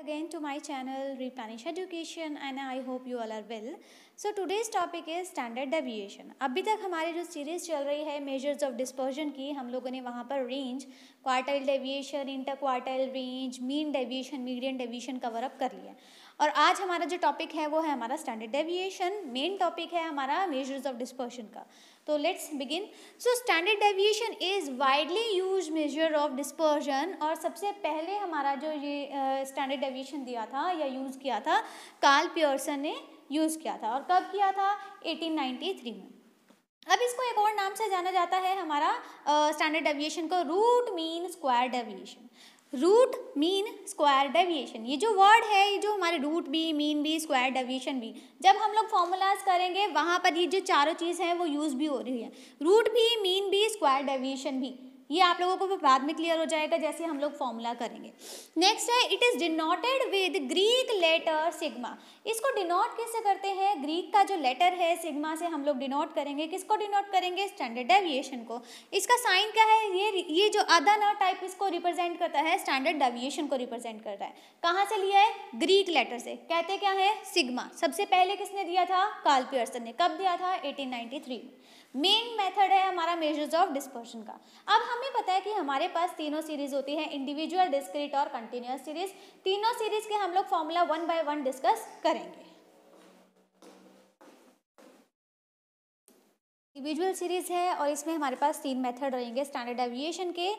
Again to my channel Replenish Education and I hope you all are well. So today's topic is standard deviation. अभी तक हमारी जो series चल रही है मेजर्स ऑफ डिस्पर्जन की, हम लोगों ने वहाँ पर range, quartile deviation, inter quartile range, mean deviation, median deviation cover up कर लिया। और आज हमारा जो टॉपिक है वो है हमारा स्टैंडर्ड डेविएशन। मेन टॉपिक है हमारा मेजर्स ऑफ डिस्पर्जन का। तो let's begin. So standard deviation is widely used measure of dispersion. और सबसे पहले हमारा जो ये स्टैंडर्ड डेविएशन दिया था या यूज़ किया था, कार्ल पियर्सन ने यूज़ किया था। और कब किया था? 1893 में। अब इसको एक और नाम से जाना जाता है हमारा स्टैंडर्ड डेविएशन को, root mean square deviation. Root mean square deviation, ये जो वर्ड है, ये जो हमारे रूट भी, मीन भी, स्क्वायर डेविएशन भी, जब हम लोग फॉर्मूलाज करेंगे वहाँ पर ये जो चारों चीज़ हैं वो यूज़ भी हो रही है। रूट भी, मीन भी, स्क्वायर डेविएशन भी। ये आप लोगों को बाद में क्लियर हो जाएगा जैसे हम लोग फॉर्मूला करेंगे। नेक्स्ट है, it is denoted with Greek letter sigma. इसको डिनोट किससे करते हैं? ग्रीक का जो लेटर है सिग्मा से हम लोग डिनोट करेंगे। किसको डिनोट करेंगे? स्टैंडर्ड डेविएशन को। इसका साइन क्या है? ये जो आधा न टाइप इसको रिप्रेजेंट करता है, स्टैंडर्ड डेविएशन को रिप्रेजेंट करता है। कहाँ से लिया है? ग्रीक लेटर से। कहते क्या है? सिग्मा। सबसे पहले किसने दिया था? कार्ल पियर्सन ने। कब दिया था? 1893 में। मेन मेथड है हमारा मेजर्स ऑफ डिस्पर्शन का। अब हमें पता है कि हमारे पास तीनों सीरीज होती है, इंडिविजुअल, डिस्क्रीट और कंटिन्यूअस सीरीज। तीनों सीरीज के हम लोग फॉर्मूला 1 बाय 1 डिस्कस करेंगे। इंडिविजुअल सीरीज है और इसमें हमारे पास 3 मेथड रहेंगे स्टैंडर्ड डेविएशन के।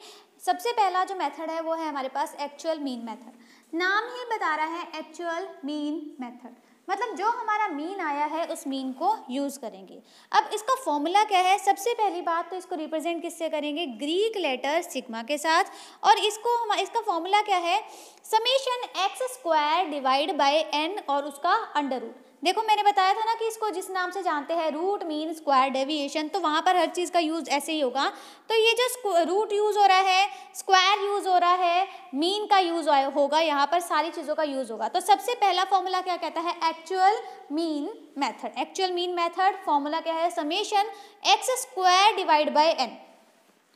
सबसे पहला जो मेथड है वो है हमारे पास एक्चुअल मीन मेथड। नाम ही बता रहा है एक्चुअल मीन मेथड, मतलब जो हमारा मीन आया है उस मीन को यूज़ करेंगे। अब इसका फॉर्मूला क्या है? सबसे पहली बात तो इसको रिप्रेजेंट किससे करेंगे? ग्रीक लेटर सिग्मा के साथ। और इसका फॉर्मूला क्या है? Summation x square divide by n और उसका अंडर रूट। देखो मैंने बताया था ना कि इसको जिस नाम से जानते हैं रूट मीन स्क्वायर डेविएशन, तो वहाँ पर हर चीज़ का यूज़ ऐसे ही होगा। तो ये जो रूट यूज़ हो रहा है, स्क्वायर यूज़ हो रहा है, मीन का यूज़ होगा, यहाँ पर सारी चीज़ों का यूज़ होगा। तो सबसे पहला फॉर्मूला क्या कहता है? Actual mean method. Actual mean method formula क्या है? Summation x square divide by n.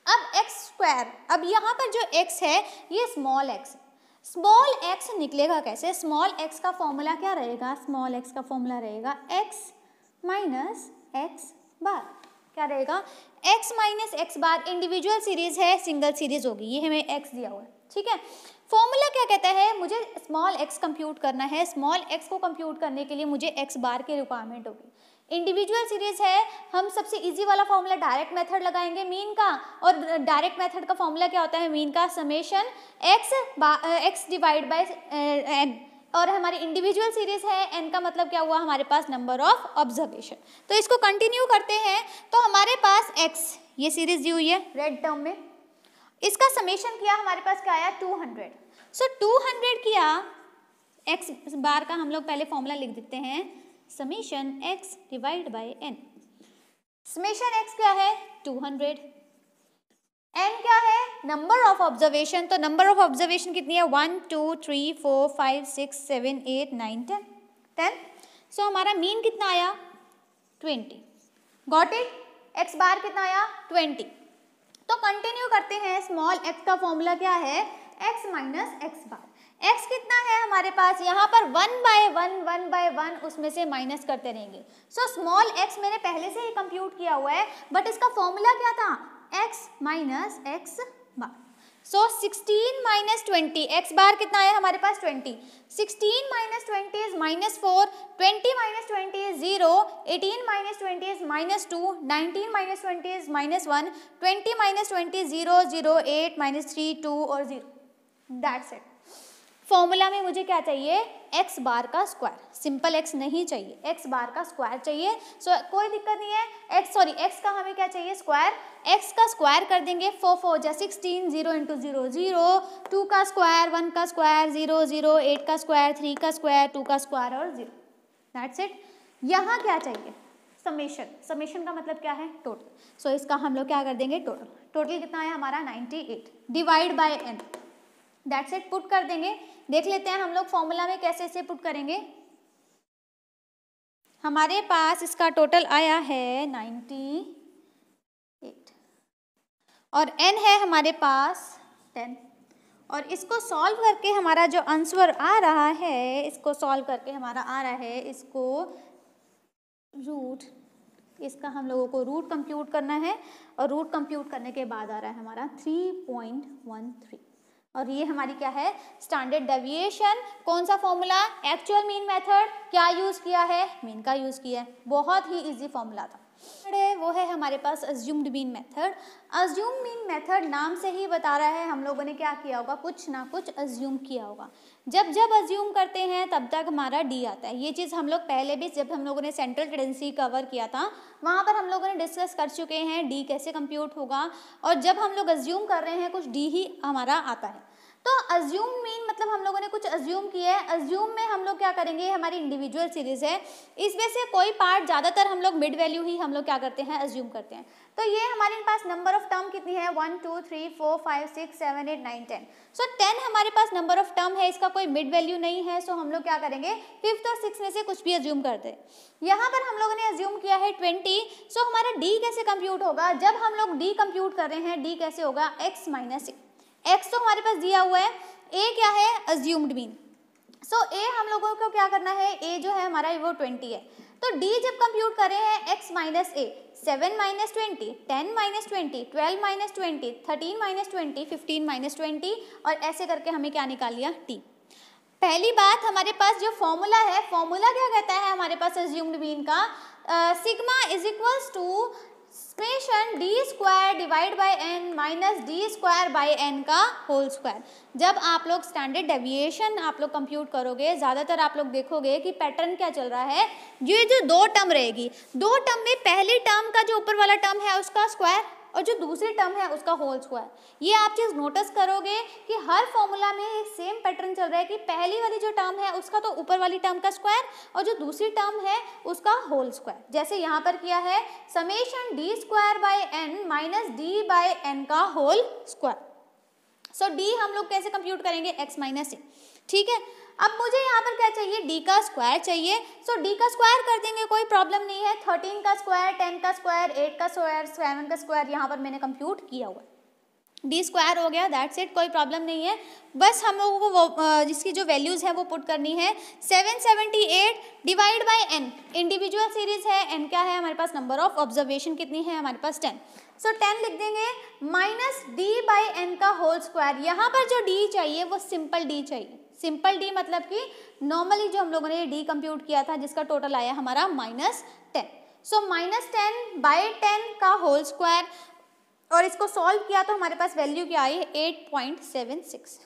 अब एक्स स्क्वायर, अब यहाँ पर जो एक्स है ये स्मॉल एक्स। स्मॉल एक्स निकलेगा कैसे? स्मॉल एक्स का फॉर्मूला क्या रहेगा? स्मॉल एक्स का फॉर्मूला रहेगा एक्स माइनस एक्स बार। क्या रहेगा? एक्स माइनस एक्स बार। इंडिविजुअल सीरीज है, सिंगल सीरीज होगी, ये हमें एक्स दिया हुआ है, ठीक है। फॉर्मूला क्या कहता है? मुझे स्मॉल एक्स कंप्यूट करना है। स्मॉल एक्स को कंप्यूट करने के लिए मुझे एक्स बार की रिक्वायरमेंट होगी। इंडिविजुअल सीरीज है, हम सबसे इजी वाला फॉर्मूला डायरेक्ट मेथड लगाएंगे मीन का। और डायरेक्ट मेथड का फॉर्मूला क्या होता है मीन का? Summation x divide by n. और हमारी इंडिविजुअल सीरीज है, एन का मतलब क्या हुआ? हमारे पास नंबर ऑफ ऑब्जर्वेशन। तो इसको कंटिन्यू करते हैं। तो हमारे पास एक्स, ये सीरीज दी हुई है रेड टर्म में, इसका समेशन किया, हमारे पास क्या आया? 200। सो 200 किया, एक्स बार का हम लोग पहले फॉर्मूला लिख देते हैं, summation x divide by n. Summation x क्या है? 200। एन क्या है? Number of observation. तो नंबर ऑफ ऑब्जर्वेशन कितनी है? 1 2 3 4 5 6 7 8 9 10। सो हमारा मीन कितना आया? 20। Got it? एक्स बार कितना आया? 20। तो कंटिन्यू करते हैं। स्मॉल एक्स का फॉर्मूला क्या है? एक्स माइनस एक्स बार। एक्स कितना है हमारे पास? यहाँ पर 1 बाय 1 उसमें से माइनस करते रहेंगे। सो स्मॉल एक्स मैंने पहले से ही कंप्यूट किया हुआ है, बट इसका फॉर्मूला क्या था? एक्स माइनस एक्स बार। सो 16 माइनस 20, एक्स बार कितना है हमारे पास? 20। 16 minus 20 is -4, 20 minus 20 is 0, 18 minus 20 is -2, 19 minus 20 is -1, 20 minus 20 0 0, 8 minus 3 2 और 0। That's it. फॉर्मूला में मुझे क्या चाहिए? एक्स बार का स्क्वायर। सिंपल एक्स नहीं चाहिए, एक्स बार का स्क्वायर चाहिए। सो कोई दिक्कत नहीं है। एक्स का हमें क्या चाहिए? स्क्वायर। एक्स का स्क्वायर कर देंगे, 4 4 जा 16, 0 इंटू 0 0, 2 का स्क्वायर, 1 का स्क्वायर 0 0, 8 का स्क्वायर, 3 का स्क्वायर, 2 का स्क्वायर और 0। That's it. यहाँ क्या चाहिए? समेशन। समेशन का मतलब क्या है? टोटल। सो इसका हम लोग क्या कर देंगे? टोटल। टोटल कितना है हमारा? 98 divide by n. That's it. Put कर देंगे। देख लेते हैं हम लोग फॉर्मूला में कैसे इसे पुट करेंगे। हमारे पास इसका टोटल आया है 98 और n है हमारे पास 10। और इसको सॉल्व करके हमारा जो आंसर आ रहा है, इसको सॉल्व करके हमारा आ रहा है, इसको रूट, इसका हम लोगों को रूट कंप्यूट करना है और रूट कंप्यूट करने के बाद आ रहा है हमारा 3.13 और ये हमारी क्या है, स्टैंडर्ड डेविएशन। कौन सा फॉर्मूला, एक्चुअल मीन मेथड, क्या यूज़ किया है, मीन का यूज़ किया है, बहुत ही इजी फॉर्मूला था। वो है हमारे पास assumed mean method. Assume mean method नाम से ही बता रहा है हम लोगों ने क्या किया होगा, कुछ ना कुछ अज्यूम किया होगा। जब जब अज्यूम करते हैं तब तक हमारा डी आता है। ये चीज़ हम लोग पहले भी जब हम लोगों ने सेंट्रल टेंडेंसी कवर किया था वहाँ पर हम लोगों ने डिस्कस कर चुके हैं डी कैसे कंप्यूट होगा, और जब हम लोग अज्यूम कर रहे हैं कुछ डी ही हमारा आता है। तो अज्यूम मीन मतलब हम लोगों ने कुछ अज्यूम किया है। अज्यूम में हम लोग क्या करेंगे, हमारी इंडिविजुअल सीरीज है, इसमें से कोई पार्ट ज़्यादातर हम लोग मिड वैल्यू ही हम लोग क्या करते हैं, अज्यूम करते हैं। तो ये हमारे पास नंबर ऑफ टर्म कितनी है, 1 2 3 4 5 6 7 8 9 10। सो 10 हमारे पास नंबर ऑफ टर्म है, इसका कोई मिड वैल्यू नहीं है। सो हम लोग क्या करेंगे, 5th और 6th में से कुछ भी अज्यूम कर दे। यहाँ पर हम लोगों ने अज्यूम किया है 20। सो हमारा डी कैसे कंप्यूट होगा, जब हम लोग डी कंप्यूट कर रहे हैं, डी कैसे होगा, x माइनस ए। एक्स तो हमारे पास दिया हुआ है, ए क्या है, अज्यूम्ड मीन। सो ए हम लोगों को क्या करना है, ए जो है हमारा वो 20 है। तो डी जब कंप्यूट कर रहे हैं x माइनस ए, 7 minus 20, 10 minus 20, 12 minus 20, 13 minus 20, 15 minus 20 और ऐसे करके हमें क्या निकाल लिया, टी। पहली बात, हमारे पास जो फॉर्मूला है, फॉर्मूला क्या कहता है हमारे पास अज्यूम्ड मीन का, sigma is equals to summation d square divide by n minus d square by n का होल स्क्वायर। जब आप लोग स्टैंडर्ड डेविएशन आप लोग कंप्यूट करोगे, ज़्यादातर आप लोग देखोगे कि पैटर्न क्या चल रहा है, ये जो दो टर्म रहेगी, दो टर्म में पहली टर्म का जो ऊपर वाला टर्म है उसका स्क्वायर और जो दूसरी टर्म है उसका होल स्क्वायर। ये आप चीज़ नोटिस करोगे कि हर फॉर्मूला में एक सेम पैटर्न चल रहा है कि पहली वाली जो टर्म है उसका तो ऊपर वाली टर्म का स्क्वायर और जो दूसरी टर्म है उसका होल स्क्वायर। जैसे यहाँ पर किया है summation d square by n minus d by n का होल स्क्वायर। सो डी हम लोग कैसे कंप्यूट करेंगे, x माइनस ए, ठीक है। अब मुझे यहाँ पर क्या चाहिए, d का स्क्वायर चाहिए। सो d का स्क्वायर कर देंगे, कोई प्रॉब्लम नहीं है। 13 का स्क्वायर, 10 का स्क्वायर, 8 का स्क्वायर, 7 का स्क्वायर यहाँ पर मैंने कंप्यूट किया हुआ है। d स्क्वायर हो गया, दैट्स इट, कोई प्रॉब्लम नहीं है। बस हम लोगों को वो जिसकी जो वैल्यूज़ है वो पुट करनी है। 778 divide by n, individual series है, n क्या है हमारे पास, नंबर ऑफ ऑब्जर्वेशन कितनी है हमारे पास, 10। सो 10 लिख देंगे माइनस d बाई एन का होल स्क्वायर। यहाँ पर जो d चाहिए वो सिंपल d चाहिए। सिंपल d मतलब कि नॉर्मली जो हम लोगों ने d कंप्यूट किया था जिसका टोटल आया हमारा -10। सो -10 बाई 10 का होल स्क्वायर और इसको सॉल्व किया तो हमारे पास वैल्यू क्या आई, 8.76।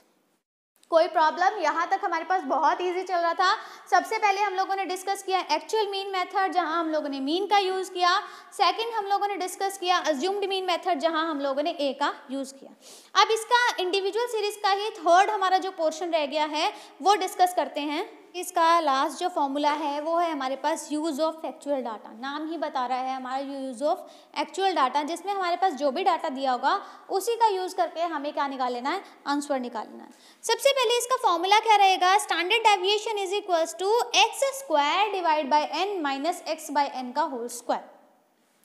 कोई प्रॉब्लम, यहाँ तक हमारे पास बहुत इजी चल रहा था। सबसे पहले हम लोगों ने डिस्कस किया एक्चुअल मीन मेथड, जहाँ हम लोगों ने मीन का यूज़ किया। सेकंड हम लोगों ने डिस्कस किया अज्यूम्ड मीन मेथड, जहाँ हम लोगों ने ए का यूज़ किया। अब इसका इंडिविजुअल सीरीज का ही थर्ड हमारा जो पोर्शन रह गया है वो डिस्कस करते हैं। इसका लास्ट जो फॉर्मूला है वो है हमारे पास यूज़ ऑफ एक्चुअल डाटा। नाम ही बता रहा है हमारा यूज़ ऑफ एक्चुअल डाटा, जिसमें हमारे पास जो भी डाटा दिया होगा उसी का यूज़ करके हमें क्या निकाल लेना है, आंसर निकाल लेना है। सबसे पहले इसका फॉर्मूला क्या रहेगा, standard deviation is equals to x square divide by n minus x by n का होल स्क्वायर।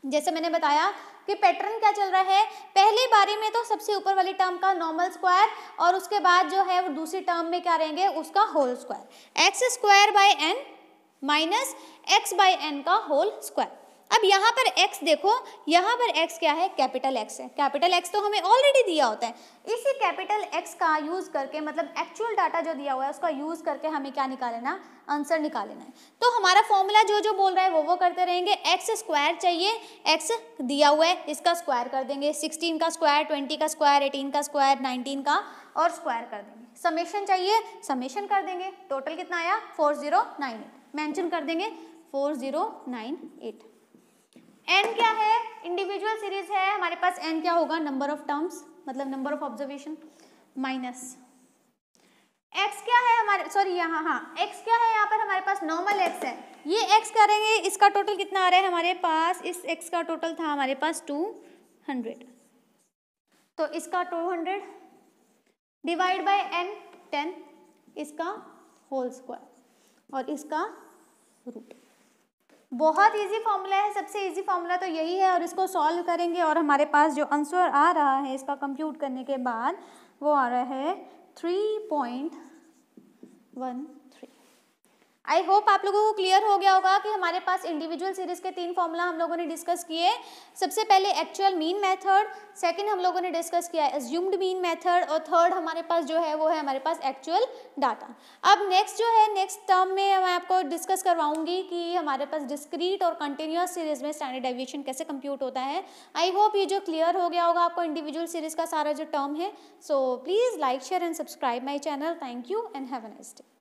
जैसे मैंने बताया कि पैटर्न क्या चल रहा है, पहली बारी में तो सबसे ऊपर वाली टर्म का नॉर्मल स्क्वायर और उसके बाद जो है वो दूसरी टर्म में क्या रहेंगे, उसका whole square. X square by n minus x by n का होल स्क्वायर। अब यहाँ पर x देखो, यहाँ पर x क्या है, कैपिटल X है। कैपिटल X तो हमें ऑलरेडी दिया होता है। इसी कैपिटल X का यूज़ करके, मतलब एक्चुअल डाटा जो दिया हुआ है उसका यूज़ करके हमें क्या निकाल लेना, आंसर निकाल लेना है। तो हमारा फॉर्मूला जो जो बोल रहा है वो करते रहेंगे। x स्क्वायर चाहिए, x दिया हुआ है, इसका स्क्वायर कर देंगे। 16 का स्क्वायर, 20 का स्क्वायर, 18 का स्क्वायर, 19 का और स्क्वायर कर देंगे। समेशन चाहिए, समेशन कर देंगे। टोटल कितना आया, 4098, मेंशन कर देंगे 4098। n क्या है, इंडिविजुअल सीरीज है हमारे पास। n क्या होगा, नंबर ऑफ टर्म्स मतलब number of observation, minus x क्या है हमारे, सॉरी यहाँ, हाँ x क्या है यहाँ पर हमारे पास, नॉर्मल x है। ये x करेंगे, इसका टोटल कितना आ रहा है हमारे पास, इस x का टोटल था हमारे पास 200, तो इसका 200 डिवाइड बाय n 10, इसका होल स्क्वायर और इसका रूट। बहुत इजी फॉर्मूला है, सबसे इजी फॉर्मूला तो यही है। और इसको सॉल्व करेंगे और हमारे पास जो आंसर आ रहा है इसका कंप्यूट करने के बाद वो आ रहा है 3.13। आई होप आप लोगों को क्लियर हो गया होगा कि हमारे पास इंडिविजुअल सीरीज के 3 फॉर्मूला हम लोगों ने डिस्कस किए। सबसे पहले एक्चुअल मीन मेथड, सेकंड हम लोगों ने डिस्कस किया एज्यूम्ड मीन मेथड, और थर्ड हमारे पास जो है वो है हमारे पास एक्चुअल डाटा। अब नेक्स्ट जो है नेक्स्ट टर्म में मैं आपको डिस्कस करवाऊंगी कि हमारे पास डिस्क्रीट और कंटिन्यूअस सीरीज में स्टैंडर्ड डेविएशन कैसे कंप्यूट होता है। आई होप ये जो क्लियर हो गया होगा आपको इंडिविजुअल सीरीज का सारा जो टर्म है। So please like share and subscribe my channel. Thank you and have a nice day.